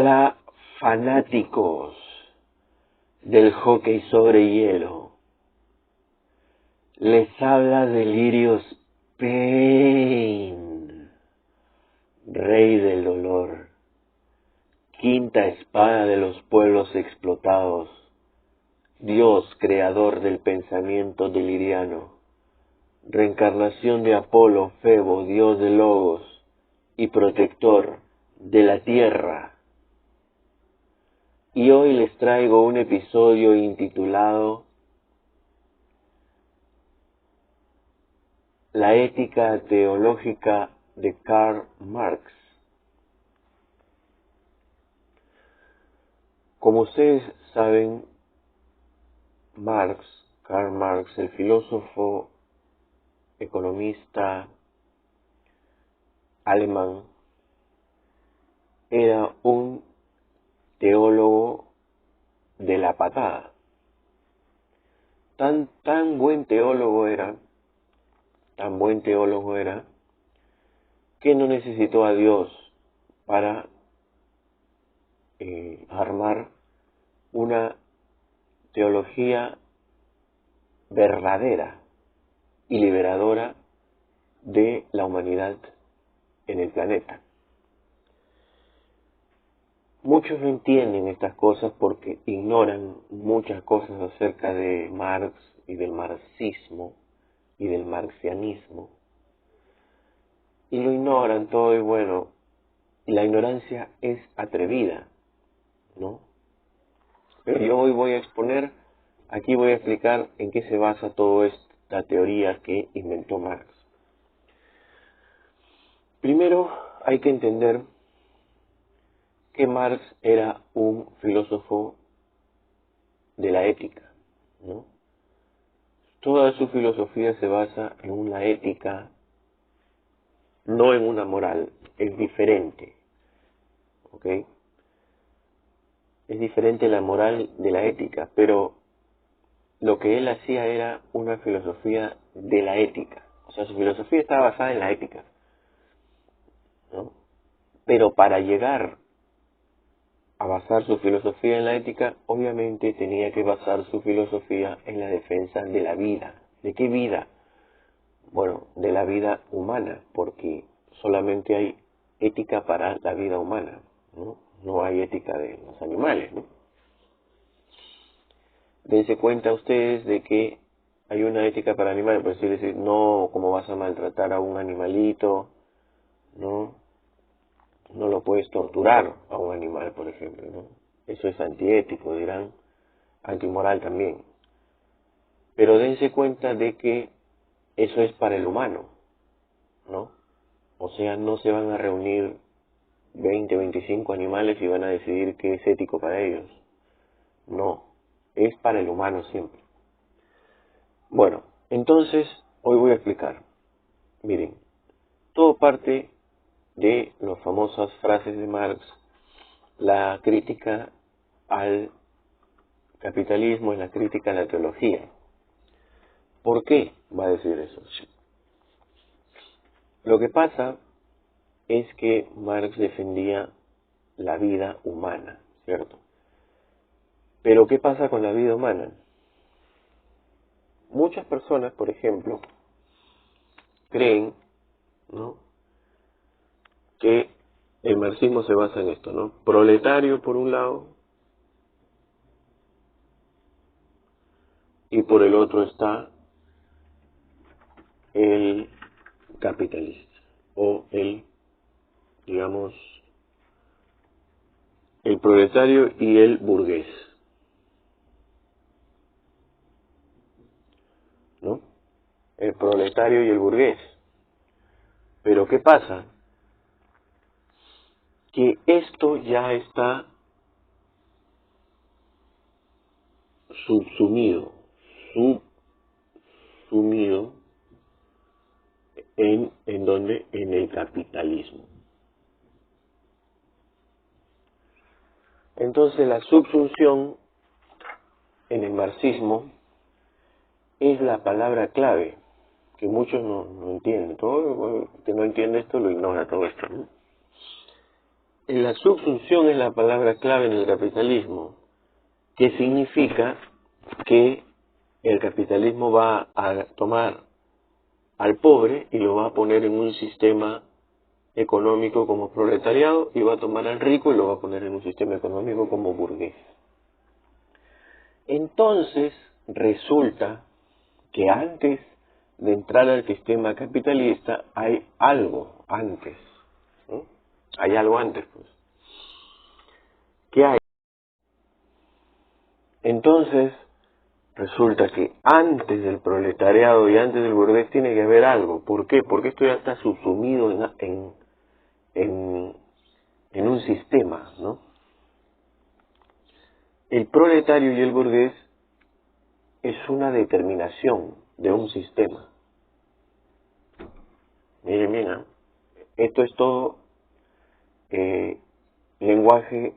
Hola, fanáticos del hockey sobre hielo. Les habla Delirious Pain, rey del dolor, quinta espada de los pueblos explotados, Dios creador del pensamiento deliriano, reencarnación de Apolo, Febo, dios de Logos y protector de la tierra. Y hoy les traigo un episodio intitulado La ética teológica de Karl Marx. Como ustedes saben, Karl Marx, el filósofo, economista alemán, era un teólogo de la patada. Tan buen teólogo era, que no necesitó a Dios para armar una teología verdadera y liberadora de la humanidad en el planeta. Muchos no entienden estas cosas porque ignoran muchas cosas acerca de Marx y del marxismo y del marxianismo. Y lo ignoran todo y bueno, la ignorancia es atrevida, ¿no? Pero yo hoy voy a exponer, aquí voy a explicar en qué se basa toda esta teoría que inventó Marx. Primero hay que entender que Marx era un filósofo de la ética, ¿no? Toda su filosofía se basa en una ética, no en una moral, es diferente, ¿ok? Es diferente la moral de la ética, pero lo que él hacía era una filosofía de la ética. O sea, su filosofía estaba basada en la ética, ¿no? Pero para llegar a basar su filosofía en la ética, obviamente tenía que basar su filosofía en la defensa de la vida. ¿De qué vida? Bueno, de la vida humana, porque solamente hay ética para la vida humana, ¿no? No hay ética de los animales, ¿no? Dense cuenta ustedes de que hay una ética para animales, por decir, no, ¿cómo vas a maltratar a un animalito? No lo puedes torturar a un animal, por ejemplo, ¿no? Eso es antiético, dirán, antimoral también. Pero dense cuenta de que eso es para el humano, ¿no? O sea, no se van a reunir 20, 25 animales y van a decidir qué es ético para ellos. No, es para el humano siempre. Bueno, entonces, hoy voy a explicar. Miren, todo parte de las famosas frases de Marx, la crítica al capitalismo y la crítica a la teología. ¿Por qué va a decir eso? Lo que pasa es que Marx defendía la vida humana, ¿cierto? Pero ¿qué pasa con la vida humana? Muchas personas, por ejemplo, creen, ¿no?, que el marxismo se basa en esto, ¿no? Proletario por un lado y por el otro está el capitalista o el, digamos, el proletario y el burgués, ¿no? El proletario y el burgués. Pero ¿qué pasa? Que esto ya está subsumido ¿en dónde? En el capitalismo. Entonces la subsunción en el marxismo es la palabra clave, que muchos no entienden. Todo el que no entiende esto lo ignora todo esto, ¿no? La subsunción es la palabra clave en el capitalismo, que significa que el capitalismo va a tomar al pobre y lo va a poner en un sistema económico como proletariado, y va a tomar al rico y lo va a poner en un sistema económico como burgués. Entonces resulta que antes de entrar al sistema capitalista hay algo antes, ¿no? Hay algo antes, pues. ¿Qué hay? Entonces resulta que antes del proletariado y antes del burgués tiene que haber algo. ¿Por qué? Porque esto ya está subsumido en un sistema, ¿no? El proletario y el burgués es una determinación de un sistema. Miren bien, ¿eh? Esto es todo lenguaje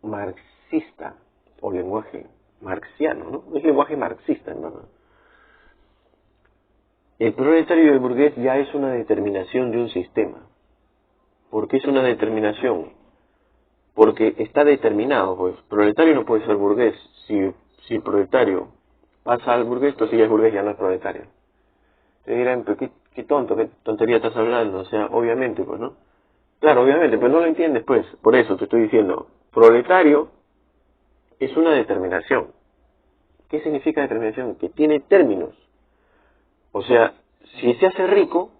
marxista o lenguaje marxiano, ¿no? Es lenguaje marxista, en verdad. El proletario y el burgués ya es una determinación de un sistema. ¿Por qué es una determinación? Porque está determinado, pues. Proletario no puede ser burgués. Si el proletario pasa al burgués, entonces ya es burgués, ya no es proletario. Te dirán, pero qué tonto, qué tontería estás hablando. O sea, obviamente, pues, ¿no? Claro, obviamente, pero no lo entiendes, pues. Por eso te estoy diciendo, proletario es una determinación. ¿Qué significa determinación? Que tiene términos. O sea, si se hace rico,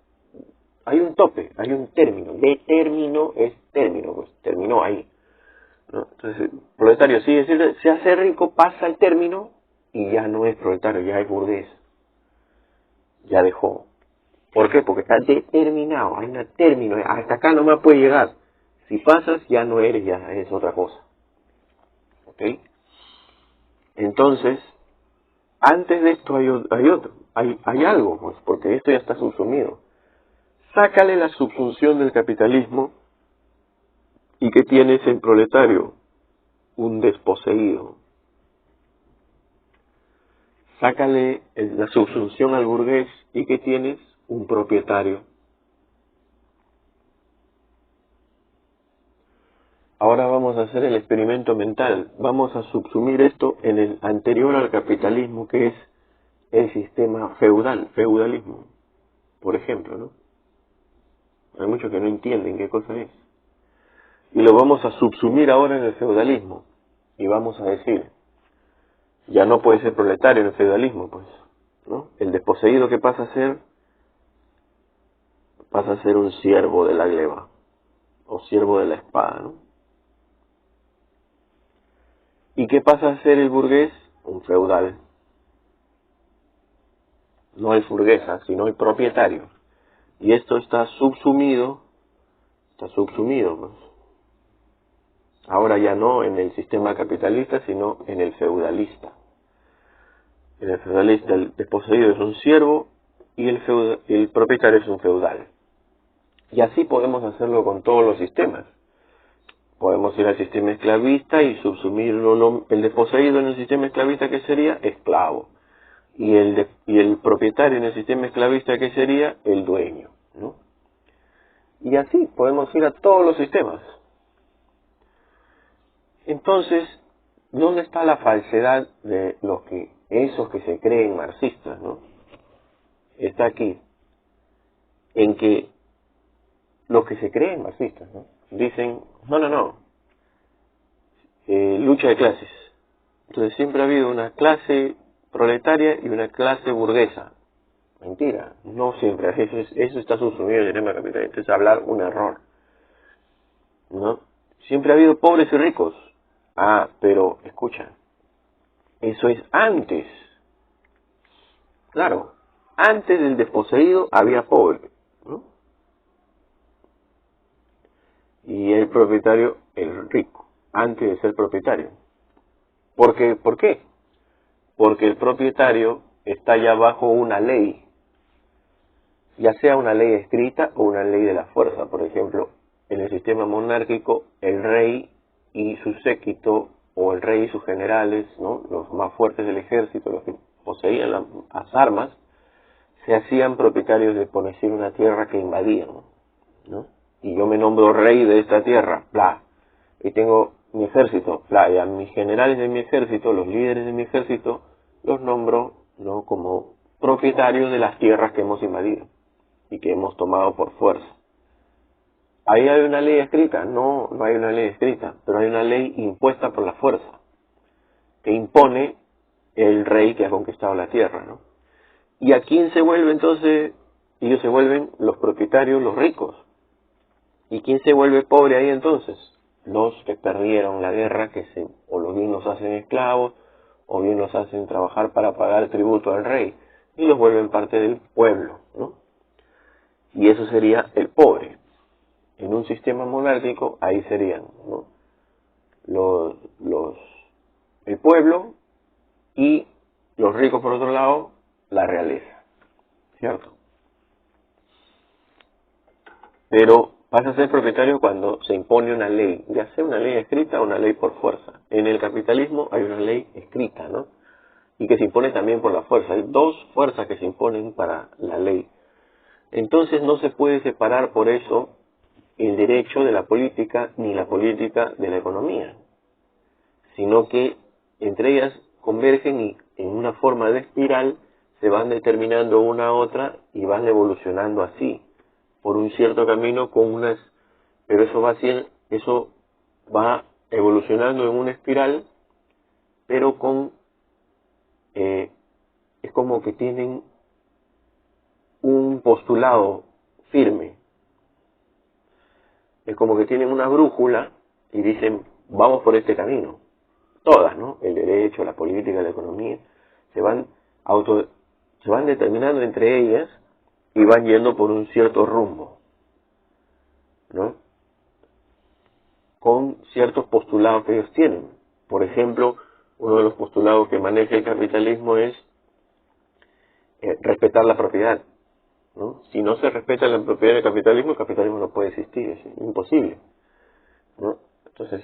hay un tope, hay un término. De término es término, pues terminó ahí, ¿no? Entonces, proletario, sí, es decir, se hace rico, pasa el término y ya no es proletario, ya es burgués. Ya dejó. ¿Por qué? Porque está determinado, hay un término, hasta acá nomás puede llegar. Si pasas, ya no eres, ya es otra cosa. ¿Ok? Entonces, antes de esto hay otro, hay algo, pues, porque esto ya está subsumido. Sácale la subsunción del capitalismo y ¿qué tienes en proletario? Un desposeído. Sácale la subsunción al burgués y ¿qué tienes? Un propietario. Ahora vamos a hacer el experimento mental. Vamos a subsumir esto en el anterior al capitalismo, que es el sistema feudal, feudalismo, por ejemplo, ¿no? Hay muchos que no entienden qué cosa es. Y lo vamos a subsumir ahora en el feudalismo. Y vamos a decir, ya no puede ser proletario en el feudalismo, pues, ¿no? El desposeído, ¿qué pasa a ser? Pasa a ser un siervo de la gleba, o siervo de la espada, ¿no? ¿Y qué pasa a ser el burgués? Un feudal. No el burguesa, sino el propietario. Y esto está subsumido, pues. Ahora ya no en el sistema capitalista, sino en el feudalista. En el feudalista el desposeído es un siervo y el propietario es un feudal. Y así podemos hacerlo con todos los sistemas. Podemos ir al sistema esclavista y subsumirlo, el desposeído en el sistema esclavista, ¿qué sería? Esclavo. Y el propietario en el sistema esclavista, ¿qué sería? El dueño, ¿no? Y así podemos ir a todos los sistemas. Entonces, ¿dónde está la falsedad de esos que se creen marxistas, ¿no? Está aquí, en que los que se creen marxistas, ¿no? Dicen, no, lucha de clases. Entonces siempre ha habido una clase proletaria y una clase burguesa. Mentira, no siempre, eso está subsumido en el sistema capitalista, es hablar un error, ¿no? Siempre ha habido pobres y ricos. Ah, pero escucha, eso es antes. Claro, antes del desposeído había pobre, ¿no? Y el propietario, el rico, antes de ser propietario. ¿Por qué? Porque el propietario está ya bajo una ley, ya sea una ley escrita o una ley de la fuerza. Por ejemplo, en el sistema monárquico, el rey y su séquito, o el rey y sus generales, ¿no? Los más fuertes del ejército, los que poseían las armas, se hacían propietarios de, por decir, una tierra que invadían, ¿no? Y yo me nombro rey de esta tierra, bla. y tengo mi ejército, y a mis generales de mi ejército, los líderes de mi ejército, los nombro, ¿no?, como propietarios de las tierras que hemos invadido y que hemos tomado por fuerza. ¿Ahí hay una ley escrita? No, no hay una ley escrita, pero hay una ley impuesta por la fuerza, que impone el rey que ha conquistado la tierra, ¿no? ¿Y a quién se vuelve entonces? Ellos se vuelven los propietarios, los ricos. ¿Y quién se vuelve pobre ahí entonces? Los que perdieron la guerra, o los bien los hacen esclavos, o bien los hacen trabajar para pagar tributo al rey, y los vuelven parte del pueblo, ¿no? Y eso sería el pobre. En un sistema monárquico, ahí serían, ¿no?, el pueblo, y los ricos, por otro lado, la realeza, ¿cierto? Pero vas a ser propietario cuando se impone una ley, ya sea una ley escrita o una ley por fuerza. En el capitalismo hay una ley escrita, ¿no?, y que se impone también por la fuerza. Hay dos fuerzas que se imponen para la ley. Entonces no se puede separar por eso el derecho de la política ni la política de la economía, sino que entre ellas convergen y en una forma de espiral se van determinando una a otra y van evolucionando así, por un cierto camino pero eso va evolucionando en una espiral, pero es como que tienen un postulado firme, es como que tienen una brújula y dicen, vamos por este camino. Todas, ¿no? El derecho, la política, la economía, se van determinando entre ellas y van yendo por un cierto rumbo, ¿no?, con ciertos postulados que ellos tienen. Por ejemplo, uno de los postulados que maneja el capitalismo es respetar la propiedad, ¿no? Si no se respeta la propiedad del capitalismo, el capitalismo no puede existir, es imposible, ¿no? Entonces,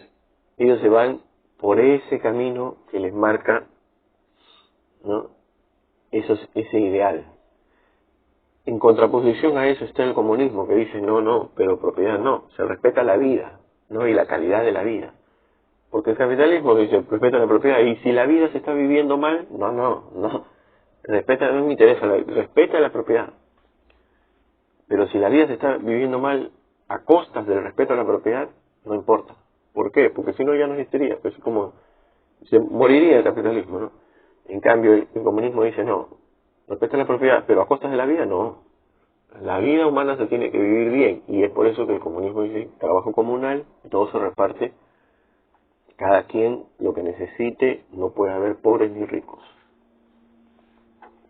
ellos se van por ese camino que les marca, ¿no?, ese ideal. En contraposición a eso está el comunismo, que dice, no, pero propiedad no, se respeta la vida, ¿no?, y la calidad de la vida. Porque el capitalismo dice, respeta la propiedad, y si la vida se está viviendo mal, no, respeta, no me interesa, respeta la propiedad. Pero si la vida se está viviendo mal a costas del respeto a la propiedad, no importa. ¿Por qué? Porque si no ya no existiría, pues es como, se moriría el capitalismo, ¿no? En cambio, el comunismo dice, no, respeta la propiedad, pero a costas de la vida, no. La vida humana se tiene que vivir bien, y es por eso que el comunismo dice trabajo comunal, todo se reparte, cada quien lo que necesite, no puede haber pobres ni ricos.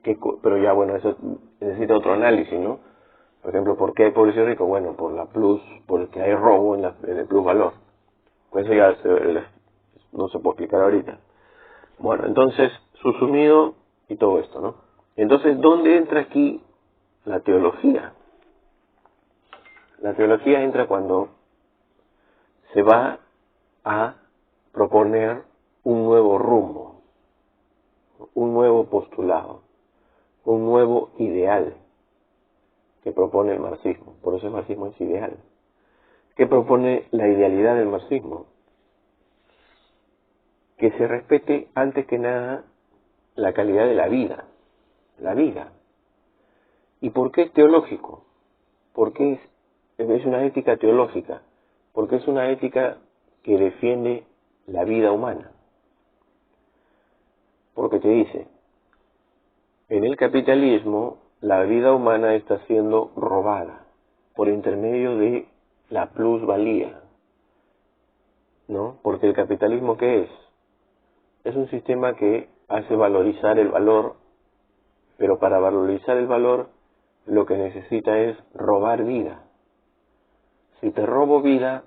Pero ya, bueno, eso necesita otro análisis, ¿no? Por ejemplo, ¿por qué hay pobres y ricos? Bueno, porque hay robo en el plusvalor. Pues eso ya no se puede explicar ahorita. Bueno, entonces, subsumido y todo esto, ¿no? Entonces, ¿dónde entra aquí la teología? La teología entra cuando se va a proponer un nuevo rumbo, un nuevo postulado, un nuevo ideal que propone el marxismo. Por eso el marxismo es ideal. ¿Qué propone la idealidad del marxismo? Que se respete antes que nada la calidad de la vida. La vida. ¿Y por qué es teológico? Porque es una ética teológica. Porque es una ética que defiende la vida humana. Porque te dice, en el capitalismo la vida humana está siendo robada por intermedio de la plusvalía, ¿no? Porque el capitalismo, ¿qué es? Es un sistema que hace valorizar el valor, pero para valorizar el valor lo que necesita es robar vida. Si te robo vida,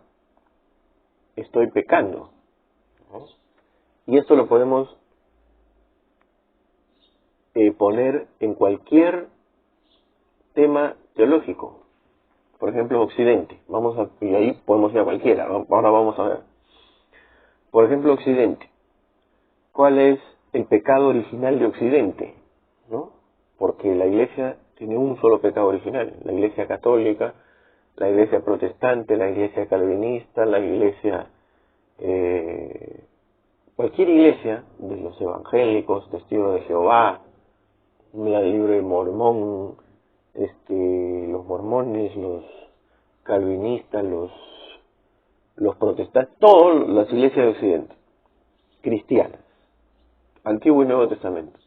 estoy pecando, ¿no? Y esto lo podemos poner en cualquier tema teológico. Por ejemplo, Occidente. Y ahí podemos ir a cualquiera. Ahora vamos a ver. Por ejemplo, Occidente. ¿Cuál es el pecado original de Occidente? ¿No? Porque la Iglesia tiene un solo pecado original. La Iglesia católica, la Iglesia protestante, la Iglesia calvinista, la Iglesia cualquier iglesia, de los evangélicos, testigos de Jehová, el libro de Mormón, los mormones, los calvinistas, los protestantes, todas las iglesias de Occidente, cristianas, Antiguo y Nuevo Testamento.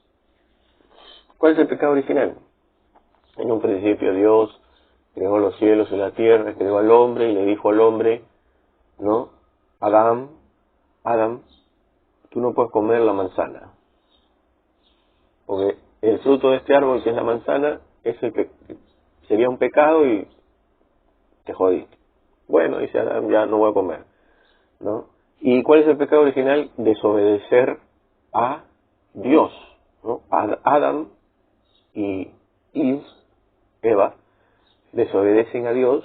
¿Cuál es el pecado original? En un principio Dios creó los cielos y la tierra, creó al hombre y le dijo al hombre, ¿no? Adán, tú no puedes comer la manzana, porque el fruto de este árbol, que es la manzana, sería un pecado y te jodiste. Bueno, dice Adán, ya no voy a comer, ¿no? ¿Y cuál es el pecado original? Desobedecer a Dios, ¿no? Adán y Eva, desobedecen a Dios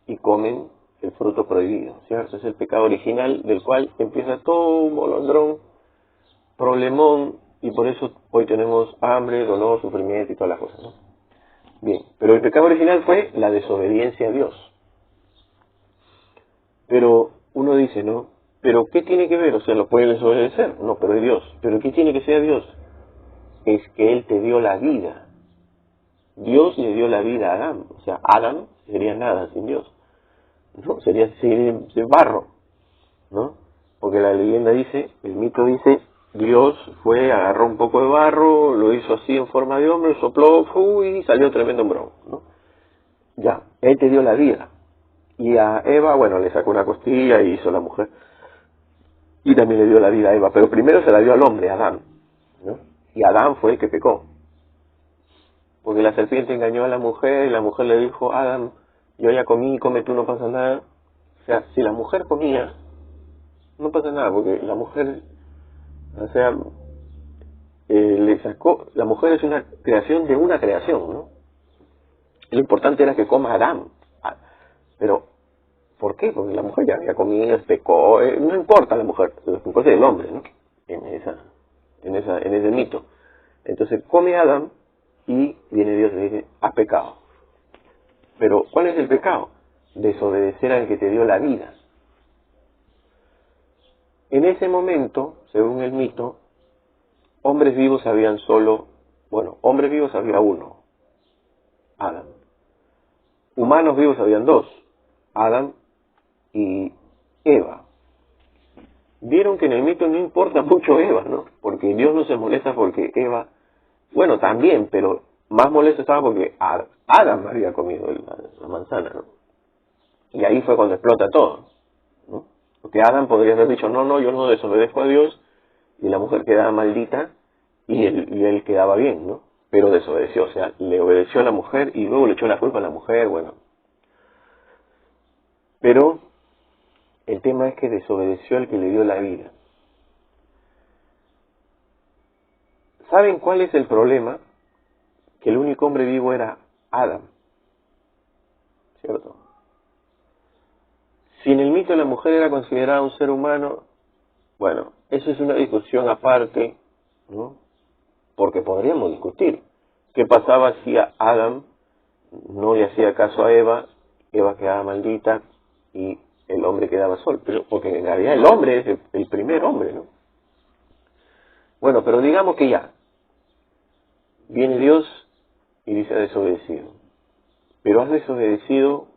y comen el fruto prohibido, ¿cierto? Es el pecado original del cual empieza todo un molondrón, problemón, y por eso hoy tenemos hambre, dolor, sufrimiento y todas las cosas, ¿no? Bien, pero el pecado original fue la desobediencia a Dios. Pero uno dice, ¿no? ¿Pero qué tiene que ver? O sea, ¿lo puede desobedecer? No, pero es Dios. ¿Pero qué tiene que ser Dios? Es que Él te dio la vida. Dios le dio la vida a Adán. O sea, Adán sería nada sin Dios, ¿no? Sería sin barro, ¿no? Porque la leyenda dice, el mito dice, Dios agarró un poco de barro, lo hizo así en forma de hombre, sopló, y salió tremendo hombrón, ¿no? Ya, Él te dio la vida. Y a Eva, bueno, le sacó una costilla y hizo la mujer. Y también le dio la vida a Eva, pero primero se la dio al hombre, a Adán, ¿no? Y Adán fue el que pecó. Porque la serpiente engañó a la mujer y la mujer le dijo, Adán, yo ya comí, come tú, no pasa nada. O sea, si la mujer comía, no pasa nada, porque la mujer, o sea, le sacó, la mujer es una creación de una creación, ¿no? Lo importante era que coma Adán. Pero, ¿por qué? Porque la mujer ya había comido, pecó, no importa la mujer, lo que importa es el hombre, ¿no? En ese mito. Entonces come Adán y viene Dios y le dice, has pecado. Pero, ¿cuál es el pecado? Desobedecer al que te dio la vida. En ese momento, según el mito, hombres vivos habían hombres vivos había uno, Adán. Humanos vivos habían dos, Adán y Eva. Vieron que en el mito no importa mucho Eva, ¿no? Porque Dios no se molesta porque Eva, bueno, también, pero más molesto estaba porque Adán había comido la manzana, ¿no? Y ahí fue cuando explota todo, ¿no? Porque Adán podría haber dicho, no, yo no desobedezco a Dios, y la mujer quedaba maldita, y él quedaba bien, ¿no? Pero desobedeció, o sea, le obedeció a la mujer y luego le echó la culpa a la mujer, bueno. Pero el tema es que desobedeció al que le dio la vida. ¿Saben cuál es el problema? Que el único hombre vivo era Adán, ¿cierto? Si en el mito la mujer era considerada un ser humano, bueno, eso es una discusión aparte, ¿no? Porque podríamos discutir qué pasaba si Adán no le hacía caso a Eva quedaba maldita y el hombre quedaba solo, pero porque en realidad el hombre es el primer hombre, ¿no? Bueno, pero digamos que ya viene Dios y dice, has desobedecido, pero has desobedecido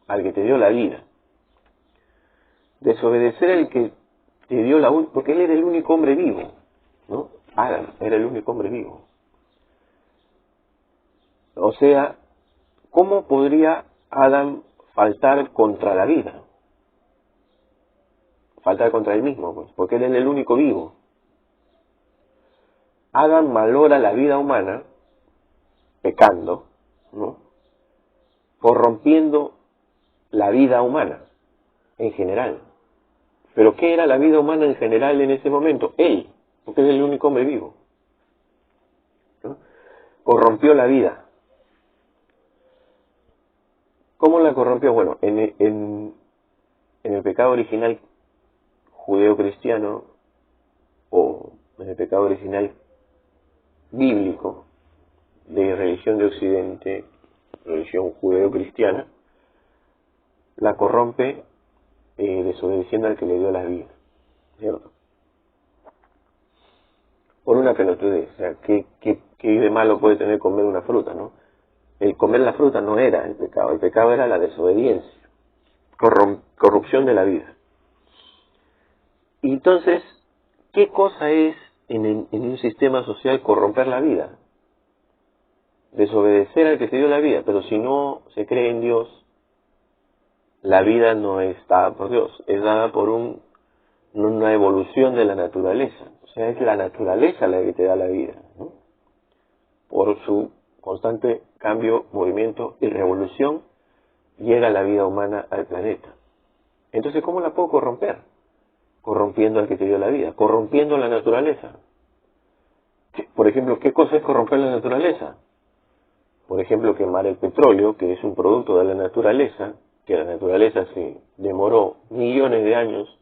al que te dio la vida. Desobedecer al que te dio porque él era el único hombre vivo, ¿no? Adán era el único hombre vivo. O sea, ¿cómo podría Adán faltar contra la vida? Faltar contra él mismo, pues, porque él es el único vivo. Adán malora la vida humana, pecando, ¿no? Corrompiendo la vida humana, en general. ¿Pero qué era la vida humana en general en ese momento? Él, porque es el único hombre vivo, ¿no? Corrompió la vida. ¿Cómo la corrompió? Bueno, en el pecado original judeo-cristiano, o en el pecado original bíblico, de religión de Occidente, religión judeo-cristiana, la corrompe desobedeciendo al que le dio la vida, ¿cierto? Por una pelotudez. O sea, ¿qué de malo puede tener comer una fruta, no? El comer la fruta no era el pecado era la desobediencia, corrupción de la vida. Y entonces, ¿qué cosa es en un sistema social corromper la vida? Desobedecer al que te dio la vida, pero si no se cree en Dios, la vida no es dada por Dios, es dada por una evolución de la naturaleza. O sea, es la naturaleza la que te da la vida, ¿no? Por su constante cambio, movimiento y revolución, llega la vida humana al planeta. Entonces, ¿cómo la puedo corromper? Corrompiendo al que te dio la vida, corrompiendo la naturaleza. Por ejemplo, ¿qué cosa es corromper la naturaleza? Por ejemplo, quemar el petróleo, que es un producto de la naturaleza, que la naturaleza se demoró millones de años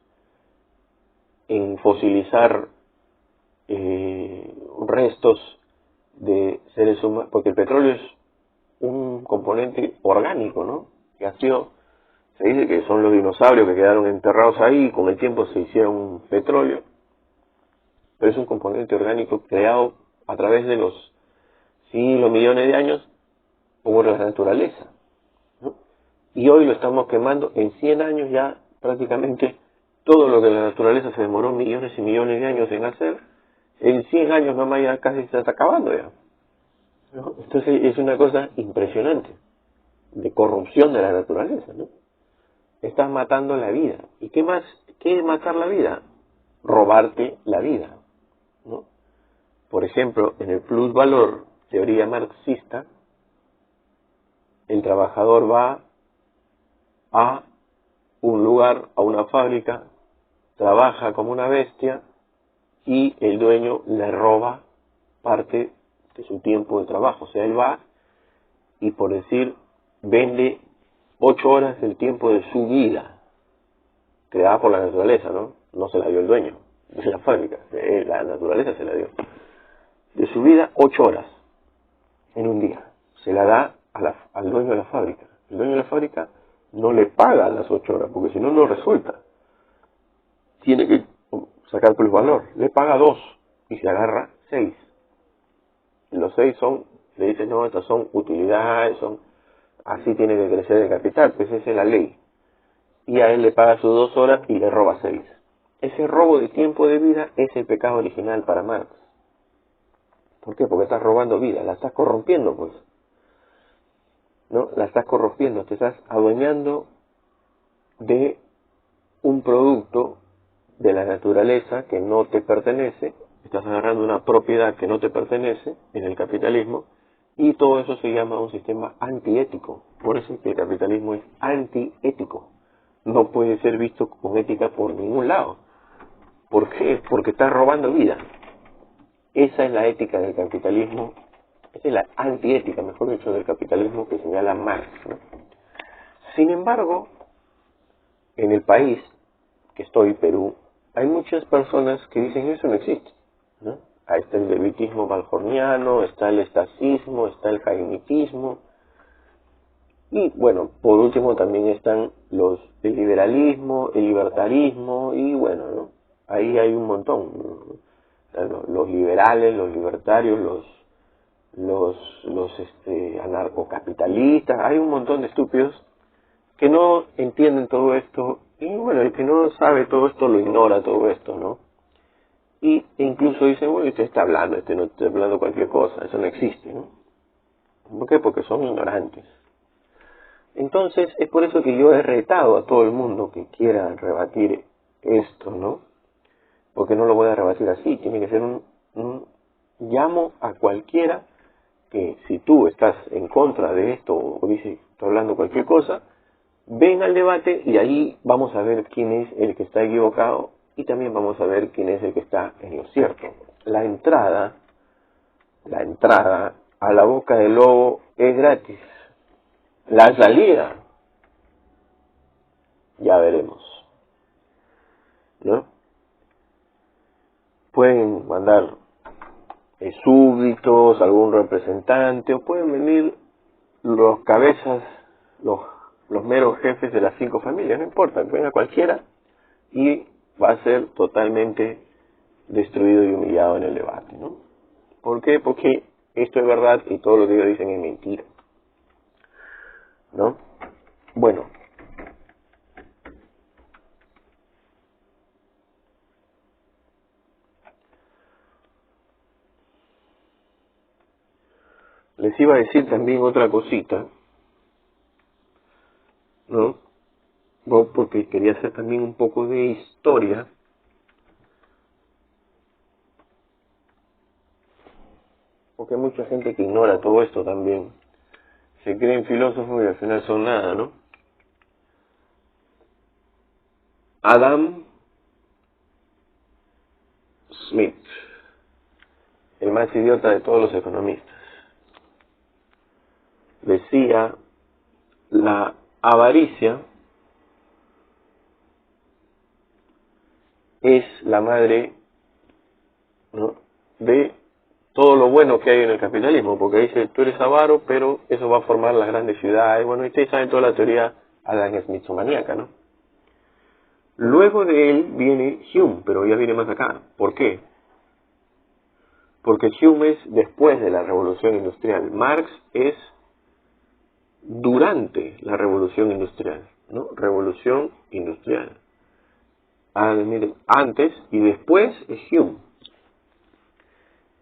en fosilizar restos de seres humanos, porque el petróleo es un componente orgánico, ¿no? Que ha sido, se dice que son los dinosaurios que quedaron enterrados ahí y con el tiempo se hicieron petróleo, pero es un componente orgánico creado a través de los siglos, millones de años por la naturaleza, ¿no? Y hoy lo estamos quemando. En 100 años ya prácticamente todo lo que la naturaleza se demoró millones y millones de años en hacer, en 100 años nomás ya casi se está acabando ya, ¿no? Entonces es una cosa impresionante de corrupción de la naturaleza, ¿no? Estás matando la vida. ¿Y qué más? ¿Qué es matar la vida? Robarte la vida, ¿no? Por ejemplo, en el plusvalor, teoría marxista, el trabajador va a un lugar, a una fábrica, trabaja como una bestia y el dueño le roba parte de su tiempo de trabajo. O sea, él va y, por decir, vende 8 horas del tiempo de su vida, creada por la naturaleza, ¿no? No se la dio el dueño de la fábrica, la naturaleza se la dio. De su vida, 8 horas en un día. Se la da al dueño de la fábrica. El dueño de la fábrica no le paga las 8 horas, porque si no, no resulta. Tiene que sacar plusvalor. Le paga 2 y se agarra 6. Los 6 son, le dicen, no, estas son utilidades, así tiene que crecer el capital, pues esa es la ley. Y a él le paga sus 2 horas y le roba 6. Ese robo de tiempo de vida es el pecado original para Marx. ¿Por qué? Porque estás robando vida, la estás corrompiendo, pues, ¿no? La estás corrompiendo, te estás adueñando de un producto de la naturaleza que no te pertenece, estás agarrando una propiedad que no te pertenece en el capitalismo, y todo eso se llama un sistema antiético. Por eso es que el capitalismo es antiético. No puede ser visto con ética por ningún lado. ¿Por qué? Porque estás robando vida. Esa es la ética del capitalismo, esa es la antiética, mejor dicho, del capitalismo que señala Marx, ¿no? Sin embargo, en el país que estoy, Perú, hay muchas personas que dicen eso no existe, ¿no? Ahí está el levitismo valjorniano, está el estacismo, está el jaimitismo, y bueno, por último también están el liberalismo, el libertarismo, y bueno, ¿no? Ahí hay un montón, ¿no? Los liberales, los libertarios, los anarcocapitalistas, hay un montón de estúpidos que no entienden todo esto, y bueno, el que no sabe todo esto lo ignora todo esto, ¿no? Y incluso dicen, bueno, usted está hablando, no está hablando cualquier cosa, eso no existe, ¿no? ¿Por qué? Porque son ignorantes. Entonces, es por eso que yo he retado a todo el mundo que quiera rebatir esto, ¿no? Porque no lo voy a rebatir así, tiene que ser llamo a cualquiera que, si tú estás en contra de esto o dices, estoy hablando cualquier cosa, ven al debate y ahí vamos a ver quién es el que está equivocado y también vamos a ver quién es el que está en lo cierto. La entrada a la boca del lobo es gratis. La salida, ya veremos, ¿no? Pueden mandar súbditos, algún representante, o pueden venir los cabezas, los los meros jefes de las 5 familias, no importa, venga cualquiera y va a ser totalmente destruido y humillado en el debate, ¿no? ¿Por qué? Porque esto es verdad y todo lo que ellos dicen es mentira, ¿no? Bueno, les iba a decir también otra cosita, ¿no? Bueno, porque quería hacer también un poco de historia. Porque hay mucha gente que ignora todo esto también. Se creen filósofos y al final son nada, ¿no? Adam Smith, el más idiota de todos los economistas, decía: la avaricia es la madre, ¿no?, de todo lo bueno que hay en el capitalismo, porque dice, tú eres avaro, pero eso va a formar las grandes ciudades. Bueno, ustedes saben toda la teoría Adam Smithsoniana, ¿no? Luego de él viene Hume, pero ya viene más acá. ¿Por qué? Porque Hume es después de la Revolución Industrial. Marx es durante la Revolución Industrial, ¿no? Revolución Industrial. Antes y después es Hume.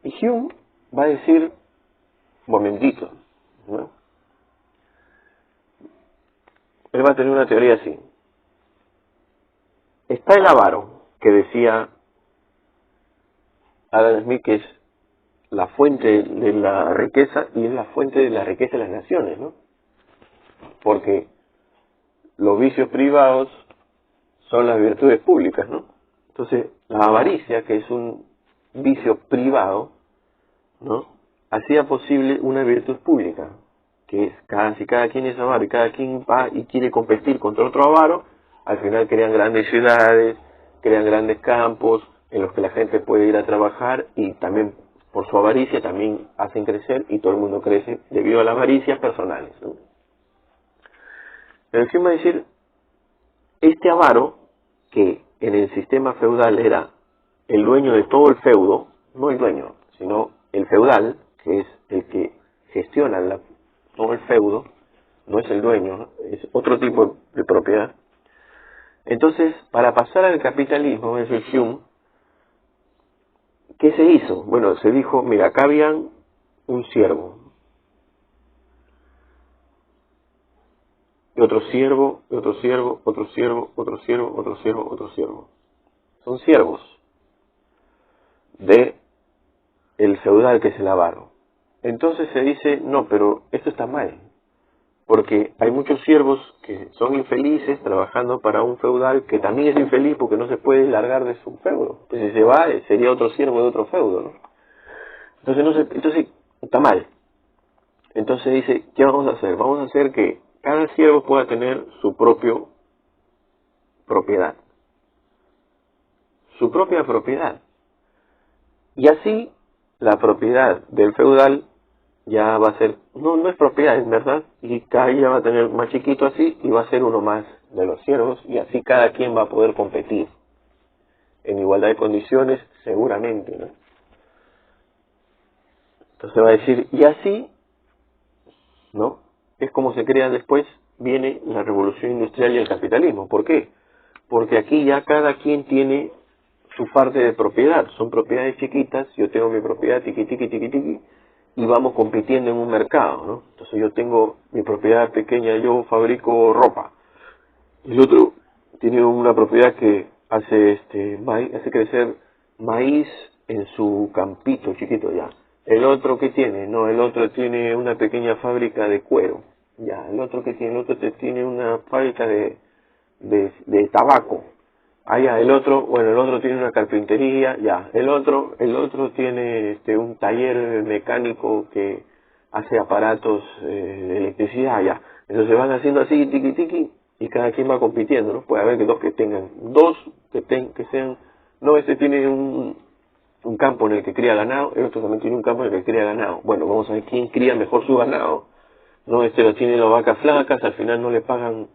Y Hume va a decir, momentito, ¿no? Él va a tener una teoría así. Está el avaro, que decía Adam Smith, que es la fuente de la riqueza y es la fuente de la riqueza de las naciones, ¿no? Porque los vicios privados son las virtudes públicas, ¿no? Entonces, la avaricia, que es un vicio privado, ¿no?, hacía posible una virtud pública, que es, si cada quien es avaro y cada quien va y quiere competir contra otro avaro, al final crean grandes ciudades, crean grandes campos en los que la gente puede ir a trabajar y también por su avaricia también hacen crecer y todo el mundo crece debido a las avaricias personales, ¿no? Pero encima de decir, este avaro, que en el sistema feudal era el dueño de todo el feudo, no el dueño, sino el feudal, que es el que gestiona todo el feudo, no es el dueño, ¿no?, es otro tipo de propiedad. Entonces, para pasar al capitalismo, es el Hume, ¿qué se hizo? Bueno, se dijo, mira, acá habían un siervo, y otro siervo, y otro siervo, otro siervo, otro siervo, otro siervo, otro siervo. Son siervos de el feudal, que es el avaro. Entonces se dice, no, pero esto está mal, porque hay muchos siervos que son infelices trabajando para un feudal que también es infeliz porque no se puede largar de su feudo. Entonces si se va, sería otro siervo de otro feudo, ¿no? Entonces está mal. Entonces dice, ¿qué vamos a hacer? Vamos a hacer que cada siervo pueda tener su propia propiedad. Su propia propiedad. Y así la propiedad del feudal ya va a ser, no es propiedad, en verdad, y cada día va a tener más chiquito así, y va a ser uno más de los siervos, y así cada quien va a poder competir en igualdad de condiciones, seguramente, ¿no? Entonces va a decir, y así, ¿no?, es como se crea después, viene la revolución industrial y el capitalismo. ¿Por qué? Porque aquí ya cada quien tiene su parte de propiedad, son propiedades chiquitas, yo tengo mi propiedad, tiqui, tiqui, tiqui, tiqui, y vamos compitiendo en un mercado, ¿no? Entonces yo tengo mi propiedad pequeña, yo fabrico ropa, y el otro tiene una propiedad que hace hace crecer maíz en su campito chiquito, ya. El otro, ¿qué tiene? No, el otro tiene una pequeña fábrica de cuero, ya. El otro, ¿qué tiene? El otro tiene una fábrica de tabaco. Ah, ya, el otro tiene una carpintería, ya. El otro tiene un taller mecánico que hace aparatos de electricidad, ya. Entonces van haciendo así, tiqui, tiqui, y cada quien va compitiendo, ¿no? Puede haber que dos que sean, no, tiene un campo en el que cría ganado, el otro también tiene un campo en el que cría ganado. Bueno, vamos a ver quién cría mejor su ganado, No, este lo tiene las vacas flacas, al final no le pagan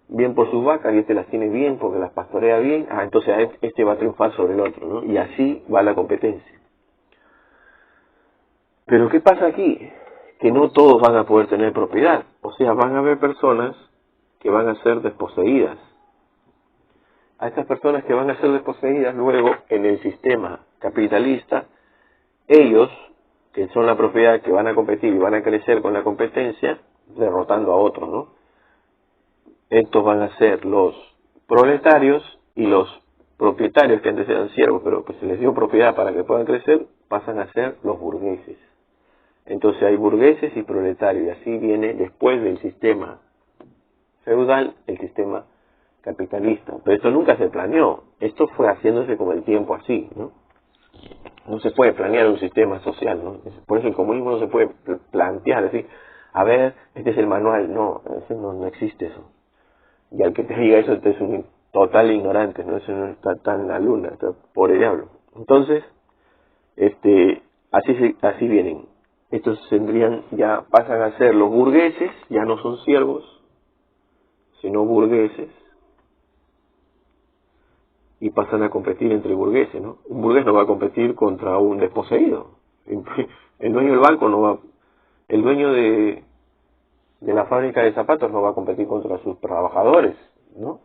bien por sus vacas y este las tiene bien porque las pastorea bien, entonces este va a triunfar sobre el otro, ¿no? Y así va la competencia. Pero ¿qué pasa aquí? Que no todos van a poder tener propiedad, o sea, van a haber personas que van a ser desposeídas. A estas personas que van a ser desposeídas luego en el sistema capitalista, ellos, que son la propiedad que van a competir y van a crecer con la competencia, derrotando a otros, ¿no? Estos van a ser los proletarios y los propietarios que antes eran siervos, pero que se les dio propiedad para que puedan crecer, pasan a ser los burgueses. Entonces hay burgueses y proletarios, y así viene después del sistema feudal el sistema capitalista. Pero esto nunca se planeó, esto fue haciéndose con el tiempo así, ¿no? No se puede planear un sistema social, ¿no? Por eso el comunismo no se puede plantear, decir, a ver, este es el manual, no, no existe eso. Y al que te diga eso, este es un total ignorante, ¿no? Eso no está en la luna, está por el diablo. Entonces, así vienen. Estos ya pasan a ser los burgueses, ya no son siervos, sino burgueses, y pasan a competir entre burgueses, ¿no? Un burgués no va a competir contra un desposeído. El dueño del banco no va, el dueño de la fábrica de zapatos no va a competir contra sus trabajadores, ¿no?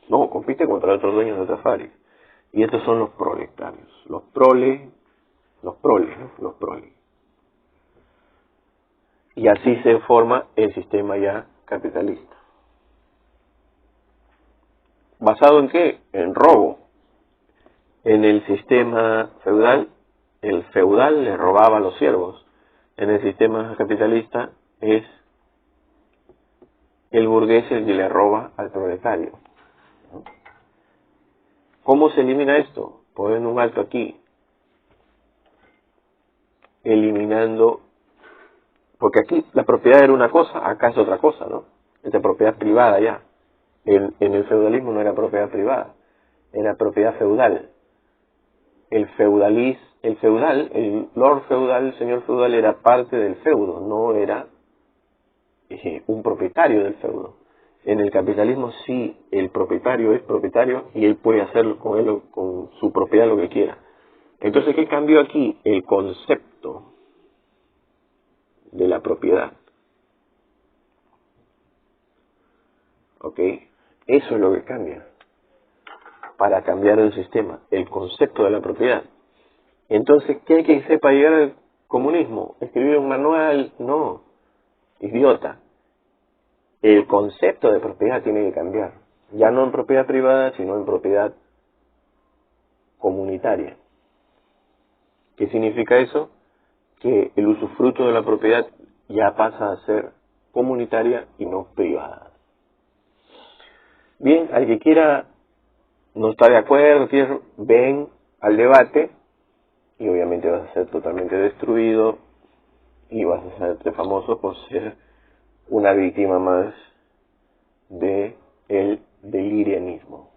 No, compite contra otros dueños de otra fábrica. Y estos son los proletarios, los proles, ¿no? Los proles. Y así se forma el sistema ya capitalista. ¿Basado en qué? En robo. En el sistema feudal, el feudal le robaba a los siervos. En el sistema capitalista es el burgués el que le roba al proletario. ¿Cómo se elimina esto? Poniendo un alto aquí. Eliminando, porque aquí la propiedad era una cosa, acá es otra cosa, ¿no? Es de propiedad privada ya. En el feudalismo no era propiedad privada, era propiedad feudal. El lord feudal, el señor feudal era parte del feudo, no era un propietario del feudo. En el capitalismo sí, el propietario es propietario y él puede hacer con su propiedad lo que quiera. Entonces, ¿qué cambió aquí? El concepto de la propiedad. ¿Ok? Eso es lo que cambia. Para cambiar el sistema, el concepto de la propiedad. Entonces, ¿qué hay que hacer para llegar al comunismo? ¿Escribir un manual? No, idiota. El concepto de propiedad tiene que cambiar. Ya no en propiedad privada, sino en propiedad comunitaria. ¿Qué significa eso? Que el usufructo de la propiedad ya pasa a ser comunitaria y no privada. Bien, al que quiera no está de acuerdo, ven al debate y obviamente vas a ser totalmente destruido y vas a ser famoso por ser una víctima más de el delirianismo.